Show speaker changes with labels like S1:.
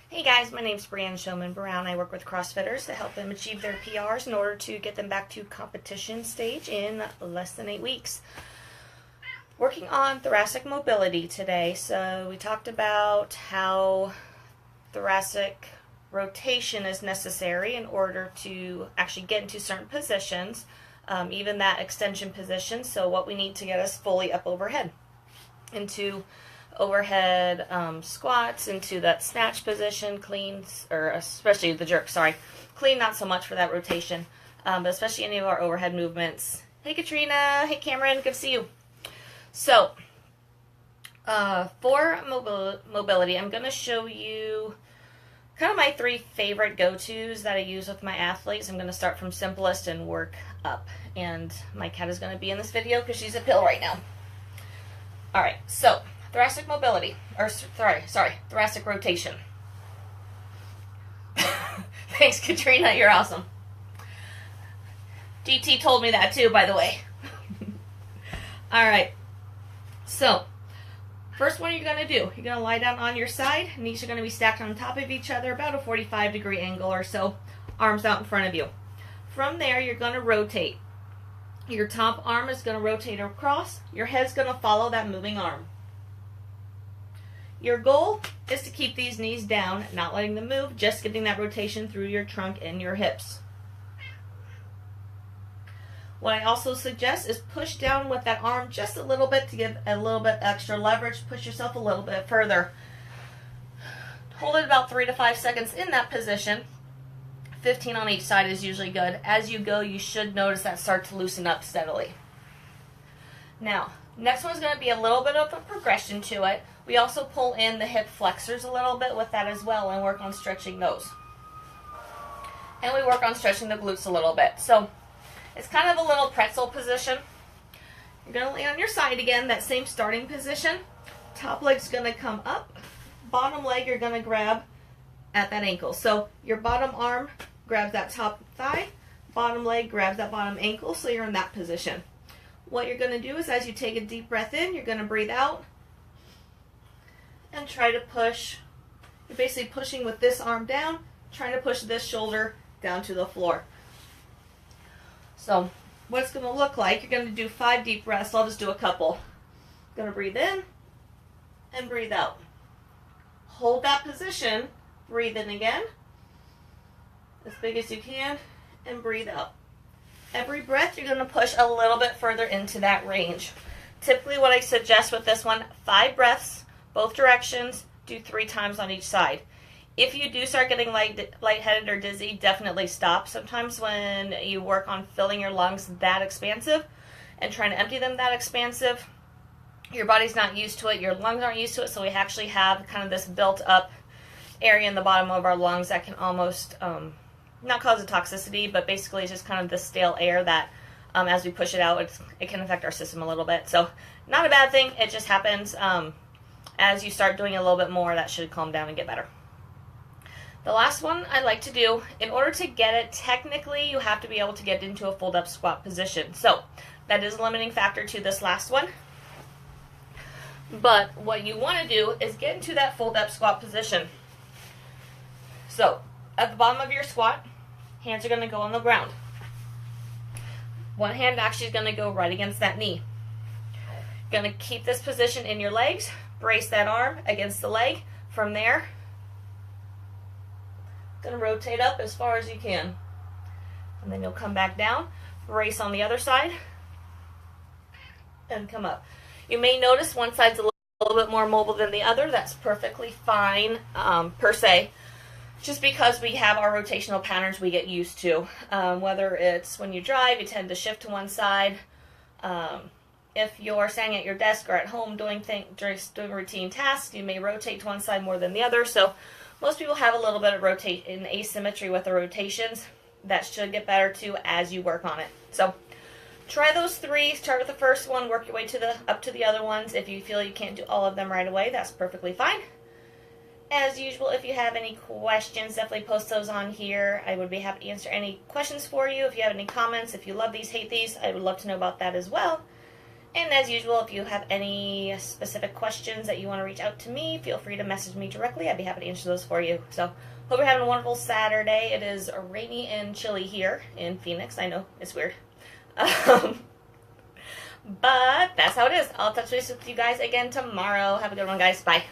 S1: Hey guys, my name's Brianne Showman Brown. I work with crossfitters to help them achieve their PRs in order to get them back to competition stage in less than 8 weeks. Working on thoracic mobility today. So we talked about how thoracic rotation is necessary in order to actually get into certain positions, even that extension position. So what we need to get us fully up overhead into overhead squats, into that snatch position, cleans, or especially the jerk, clean not so much for that rotation, but especially any of our overhead movements. Hey Katrina, hey Cameron, good to see you. So for mobility, I'm going to show you kind of my 3 favorite go-tos that I use with my athletes. I'm going to start from simplest and work up, and my cat is going to be in this video because she's a pill right now. Alright, so thoracic mobility, or thoracic rotation. Thanks, Katrina, you're awesome. DT told me that too, by the way. Alright, so first one you're going to do, you're going to lie down on your side. Knees are going to be stacked on top of each other, about a 45-degree angle or so, arms out in front of you. From there, you're going to rotate. Your top arm is going to rotate across. Your head's going to follow that moving arm. Your goal is to keep these knees down, not letting them move, just getting that rotation through your trunk and your hips. What I also suggest is push down with that arm just a little bit to give a little bit extra leverage. Push yourself a little bit further. Hold it about 3 to 5 seconds in that position. 15 on each side is usually good. As you go, you should notice that start to loosen up steadily. Now, next one's going to be a little bit of a progression to it. We also pull in the hip flexors a little bit with that as well and work on stretching those. And we work on stretching the glutes a little bit. So it's kind of a little pretzel position. You're going to lay on your side again, that same starting position. Top leg's going to come up. Bottom leg you're going to grab at that ankle. So your bottom arm grabs that top thigh. Bottom leg grabs that bottom ankle, so you're in that position. What you're going to do is as you take a deep breath in, you're going to breathe out and try to push. You're basically pushing with this arm down, trying to push this shoulder down to the floor. So what it's going to look like, you're going to do 5 deep breaths. I'll just do a couple. Going to breathe in and breathe out. Hold that position. Breathe in again, as big as you can, and breathe out. Every breath, you're going to push a little bit further into that range. Typically, what I suggest with this one, 5 breaths, both directions, do 3 times on each side. If you do start getting lightheaded or dizzy, definitely stop. Sometimes when you work on filling your lungs that expansive and trying to empty them that expansive, your body's not used to it, your lungs aren't used to it, so we actually have kind of this built up area in the bottom of our lungs that can almost not cause a toxicity, but basically it's just kind of the stale air that as we push it out, it can affect our system a little bit. So not a bad thing, it just happens. As you start doing a little bit more, that should calm down and get better. The last one I like to do, in order to get it, technically you have to be able to get into a fold up squat position. So that is a limiting factor to this last one. But what you want to do is get into that fold up squat position. So, at the bottom of your squat, hands are going to go on the ground. One hand actually is going to go right against that knee. You're going to keep this position in your legs, brace that arm against the leg. From there, going to rotate up as far as you can. And then you'll come back down, brace on the other side, and come up. You may notice one side's a little bit more mobile than the other. That's perfectly fine, per se. Just because we have our rotational patterns we get used to. Whether it's when you drive, you tend to shift to one side. If you're standing at your desk or at home doing routine tasks, you may rotate to one side more than the other. So most people have a little bit of asymmetry with the rotations. That should get better too as you work on it. So try those 3. Start with the first one, work your way up to the other ones. If you feel you can't do all of them right away, that's perfectly fine. As usual, if you have any questions, definitely post those on here. I would be happy to answer any questions for you. If you have any comments, if you love these, hate these, I would love to know about that as well. And as usual, if you have any specific questions that you want to reach out to me, feel free to message me directly. I'd be happy to answer those for you. So, hope you're having a wonderful Saturday. It is rainy and chilly here in Phoenix. I know, it's weird. But that's how it is. I'll touch base with you guys again tomorrow. Have a good one, guys. Bye.